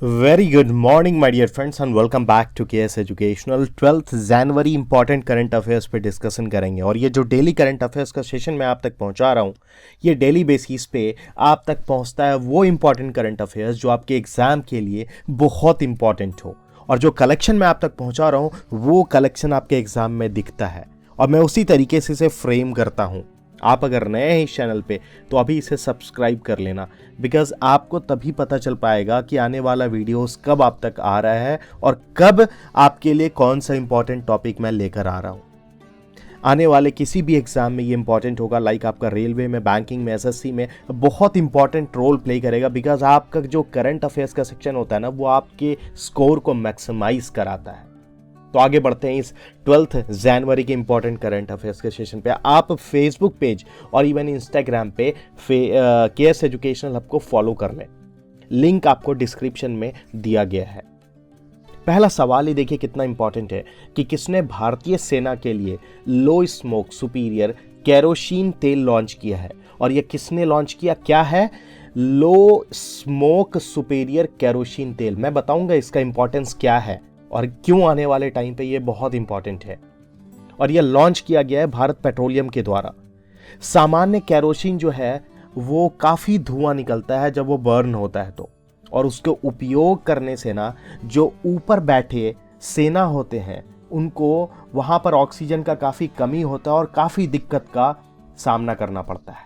Very good morning my dear friends and welcome back to KS educational. 12th जनवरी important current affairs पे discussion करेंगे और ये जो डेली करंट अफेयर्स का सेशन मैं आप तक पहुंचा रहा हूँ, ये डेली बेसिस पे आप तक पहुंचता है वो इंपॉर्टेंट करंट अफेयर्स जो आपके एग्जाम के लिए बहुत इंपॉर्टेंट हो। और जो कलेक्शन मैं आप तक पहुंचा रहा हूँ वो कलेक्शन आपके एग्जाम में दिखता है और मैं उसी तरीके से इसे फ्रेम करता हूँ। आप अगर नए हैं इस चैनल पे तो अभी इसे सब्सक्राइब कर लेना, बिकॉज आपको तभी पता चल पाएगा कि आने वाला वीडियोस कब आप तक आ रहा है और कब आपके लिए कौन सा इंपॉर्टेंट टॉपिक मैं लेकर आ रहा हूँ। आने वाले किसी भी एग्जाम में ये इंपॉर्टेंट होगा, लाइक आपका रेलवे में, बैंकिंग में, एसएससी में बहुत इंपॉर्टेंट रोल प्ले करेगा, बिकॉज आपका जो करंट अफेयर्स का सेक्शन होता है ना, वो आपके स्कोर को मैक्सिमाइज कराता है। तो आगे बढ़ते हैं इस 12th जनवरी के इंपॉर्टेंट करंट अफेयर्स के सेशन पे। आप फेसबुक पेज और इवन इंस्टाग्राम पे केएस एजुकेशनल हब को फॉलो कर लें, लिंक आपको डिस्क्रिप्शन में दिया गया है। पहला सवाल ही देखिए कितना इंपॉर्टेंट है कि किसने भारतीय सेना के लिए लो स्मोक सुपीरियर केरोसिन तेल लॉन्च किया है। और यह किसने लॉन्च किया, क्या है लो स्मोक सुपीरियर केरोसिन तेल। मैं बताऊंगा इसका इंपॉर्टेंस क्या है और क्यों आने वाले टाइम पे ये बहुत इंपॉर्टेंट है। और ये लॉन्च किया गया है भारत पेट्रोलियम के द्वारा। सामान्य केरोसिन जो है वो काफ़ी धुआं निकलता है जब वो बर्न होता है तो, और उसके उपयोग करने से ना जो ऊपर बैठे सेना होते हैं उनको वहाँ पर ऑक्सीजन का काफ़ी कमी होता है और काफ़ी दिक्कत का सामना करना पड़ता है।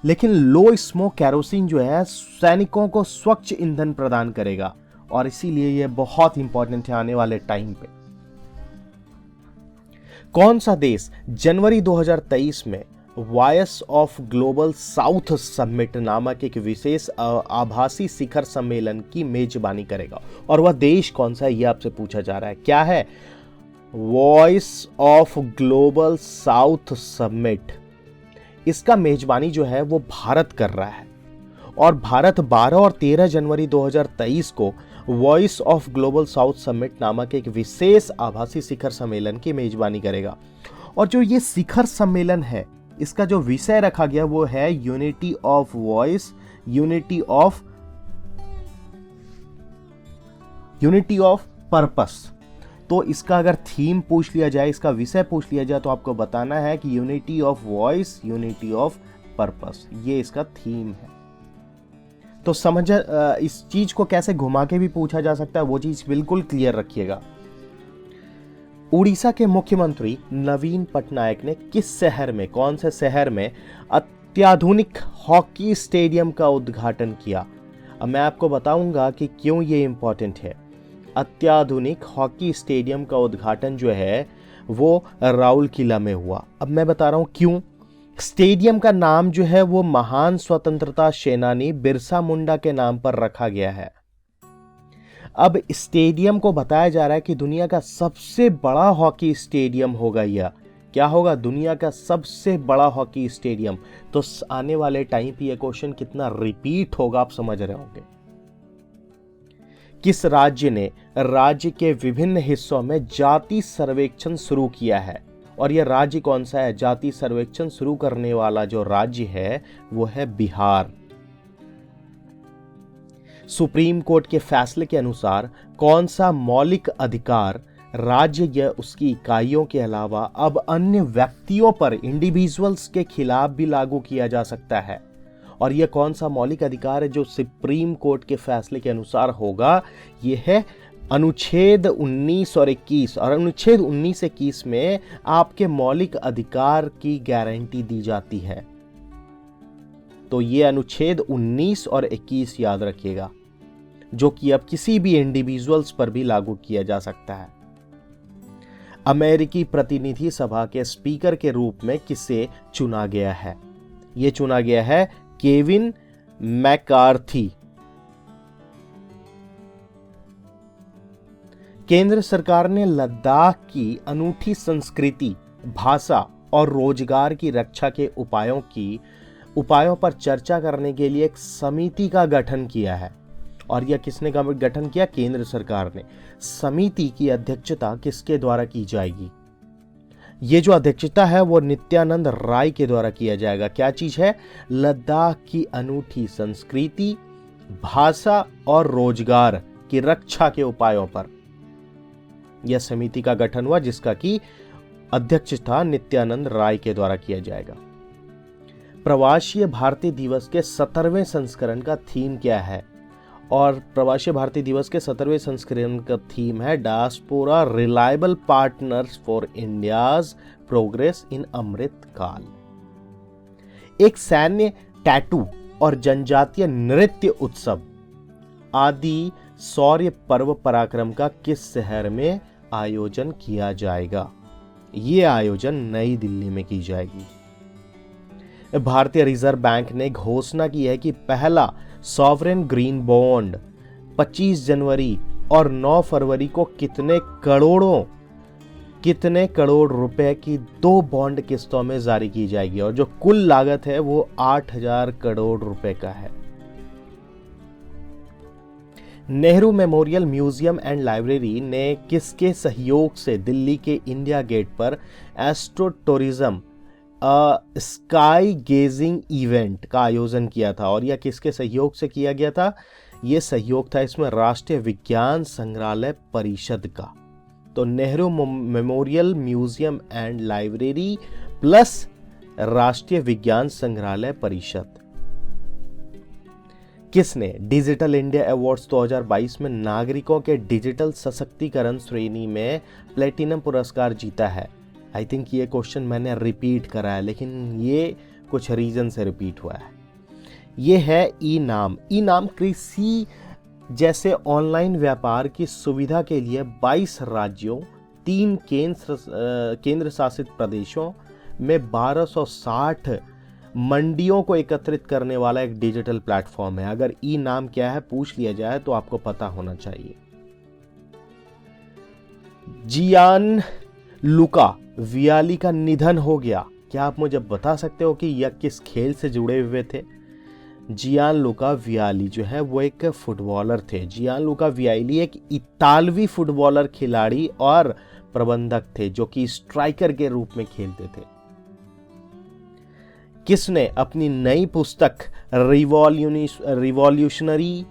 लेकिन लो स्मोक केरोसिन जो है सैनिकों को स्वच्छ ईंधन प्रदान करेगा और इसीलिए यह बहुत इंपॉर्टेंट है आने वाले टाइम पे। कौन सा देश जनवरी 2023 में voice of global south summit नामक एक विशेष आभासी शिखर सम्मेलन की मेजबानी करेगा, और वह देश कौन सा है यह आपसे पूछा जा रहा है। क्या है voice of global south summit, इसका मेजबानी जो है वो भारत कर रहा है। और भारत 12 और 13 जनवरी 2023 को voice of global south summit नामक एक विशेष आभासी शिखर सम्मेलन की मेजबानी करेगा। और जो ये शिखर सम्मेलन है इसका जो विषय रखा गया वो है unity of voice, unity of purpose. तो इसका अगर थीम पूछ लिया जाए, इसका विषय पूछ लिया जाए, तो आपको बताना है कि unity of voice, unity of purpose, ये इसका थीम है। तो समझ इस चीज को कैसे घुमा के भी पूछा जा सकता है वो चीज बिल्कुल क्लियर रखिएगा। उड़ीसा के मुख्यमंत्री नवीन पटनायक ने किस शहर में, कौन से शहर में अत्याधुनिक हॉकी स्टेडियम का उद्घाटन किया। अब मैं आपको बताऊंगा कि क्यों ये इंपॉर्टेंट है। अत्याधुनिक हॉकी स्टेडियम का उद्घाटन जो है वो राउरकेला में हुआ। अब मैं बता रहा हूं क्यों। स्टेडियम का नाम जो है वो महान स्वतंत्रता सेनानी बिरसा मुंडा के नाम पर रखा गया है। अब स्टेडियम को बताया जा रहा है कि दुनिया का सबसे बड़ा हॉकी स्टेडियम होगा। यह क्या होगा, दुनिया का सबसे बड़ा हॉकी स्टेडियम। तो आने वाले टाइम पे यह क्वेश्चन कितना रिपीट होगा आप समझ रहे होंगे। किस राज्य ने राज्य के विभिन्न हिस्सों में जाति सर्वेक्षण शुरू किया है, और यह राज्य कौन सा है। जाति सर्वेक्षण शुरू करने वाला जो राज्य है वो है बिहार। सुप्रीम कोर्ट के फैसले के अनुसार कौन सा मौलिक अधिकार राज्य या उसकी इकाइयों के अलावा अब अन्य व्यक्तियों पर, इंडिविजुअल्स के खिलाफ भी लागू किया जा सकता है। और यह कौन सा मौलिक अधिकार है जो सुप्रीम कोर्ट के फैसले के अनुसार होगा, यह है अनुच्छेद 19 और 21। और अनुच्छेद 19-21 में आपके मौलिक अधिकार की गारंटी दी जाती है। तो ये अनुच्छेद 19 और 21 याद रखिएगा, जो कि अब किसी भी इंडिविजुअल्स पर भी लागू किया जा सकता है। अमेरिकी प्रतिनिधि सभा के स्पीकर के रूप में किसे चुना गया है। यह चुना गया है केविन मैकार्थी। केंद्र सरकार ने लद्दाख की अनूठी संस्कृति, भाषा और रोजगार की रक्षा के उपायों पर चर्चा करने के लिए एक समिति का गठन किया है। और यह किसने का गठन किया, केंद्र सरकार ने। समिति की अध्यक्षता किसके द्वारा की जाएगी, ये जो अध्यक्षता है वो नित्यानंद राय के द्वारा किया जाएगा। क्या चीज है, लद्दाख की अनूठी संस्कृति, भाषा और रोजगार की रक्षा के उपायों पर यह समिति का गठन हुआ, जिसका कि अध्यक्षता नित्यानंद राय के द्वारा किया जाएगा। प्रवासी भारतीय दिवस के 17वें संस्करण का थीम क्या है? और प्रवासी भारतीय दिवस के 17वें संस्करण का थीम है diaspora reliable partners for India's progress in Amrit Kaal. एक सैन्य, टैटू और जनजातीय नृत्य उत्सव आदि शौर्य पर्व पराक्रम का किस शहर में आयोजन किया जाएगा? ये आयोजन नई दिल्ली में की जाएगी। भारतीय रिजर्व बैंक ने घोषणा की है कि पहला सॉवरेन ग्रीन बॉन्ड 25 जनवरी और 9 फरवरी को कितने करोड़ रुपए की 2 बॉन्ड किस्तों में जारी की जाएगी, और जो कुल लागत है वो 8,000 करोड़ रुपए का है। Nehru memorial museum and library ने किसके सहयोग से दिल्ली के इंडिया गेट पर astro tourism sky gazing event का आयोजन किया था, और यह किसके सहयोग से किया गया था? यह सहयोग था इसमें राष्ट्रीय विज्ञान संग्रहालय परिषद का। तो Nehru memorial museum and library plus राष्ट्रीय विज्ञान संग्रहालय परिषद। किसने डिजिटल इंडिया अवार्ड्स 2022 में नागरिकों के डिजिटल सशक्तिकरण श्रेणी में प्लेटिनम पुरस्कार जीता है? आई थिंक ये क्वेश्चन मैंने रिपीट करा है, लेकिन ये कुछ रीजन से रिपीट हुआ है। ये है ई नाम कृषि जैसे ऑनलाइन व्यापार की सुविधा के लिए 22 राज्यों, 3 केंद्र शासित प्रदेशों में 1260 मंडियों को एकत्रित करने वाला एक डिजिटल प्लेटफॉर्म है। अगर ई नाम क्या है पूछ लिया जाए तो आपको पता होना चाहिए। जियान लुका वियाली का निधन हो गया। क्या आप मुझे बता सकते हो कि यह किस खेल से जुड़े हुए थे? जियान लुका वियाली जो है वो एक फुटबॉलर थे। जियान लुका वियाली एक इतालवी फुटबॉलर, खिलाड़ी और प्रबंधक थे जो कि स्ट्राइकर के रूप में खेलते थे। किसने अपनी नई पुस्तक revolutionary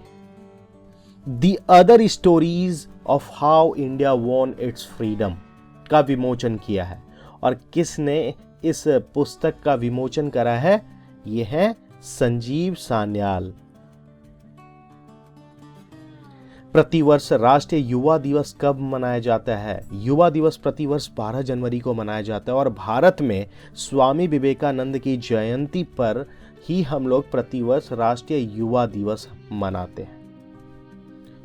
the other stories of how India won it's freedom का विमोचन किया है? और किसने इस पुस्तक का विमोचन करा है? यह है संजीव सान्याल। प्रतिवर्ष राष्ट्रीय युवा दिवस कब मनाया जाता है? युवा दिवस प्रतिवर्ष 12 जनवरी को मनाया जाता है, और भारत में स्वामी विवेकानंद की जयंती पर ही हम लोग प्रतिवर्ष राष्ट्रीय युवा दिवस मनाते हैं।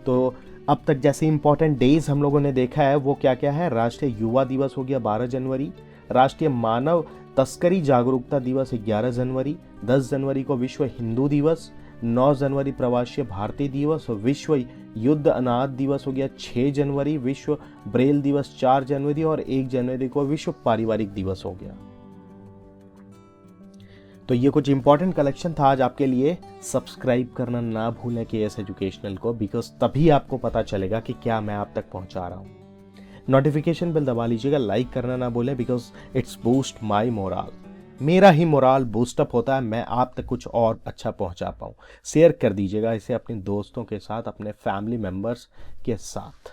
तो अब तक जैसे इंपॉर्टेंट डेज हम लोगों ने देखा है वो क्या क्या है? राष्ट्रीय युवा दिवस हो गया 12 जनवरी, राष्ट्रीय मानव तस्करी जागरूकता दिवस 11 जनवरी, 10 जनवरी को विश्व हिंदू दिवस, 9 जनवरी प्रवासी भारतीय दिवस, विश्व युद्ध अनाथ दिवस हो गया 6 जनवरी, विश्व ब्रेल दिवस 4 जनवरी और 1 जनवरी को विश्व पारिवारिक दिवस हो गया। तो ये कुछ इंपॉर्टेंट कलेक्शन था आज आपके लिए। सब्सक्राइब करना ना भूलें केएस एजुकेशनल को, बिकॉज तभी आपको पता चलेगा कि क्या मैं आप तक पहुंचा रहा हूं। नोटिफिकेशन बेल दबा लीजिएगा, लाइक करना ना भूलें, because it's boost my morale. मेरा ही मोराल बूस्टअप होता है, मैं आप तक कुछ और अच्छा पहुंचा पाऊं। शेयर कर दीजिएगा इसे अपने दोस्तों के साथ, अपने फैमिली मेंबर्स के साथ।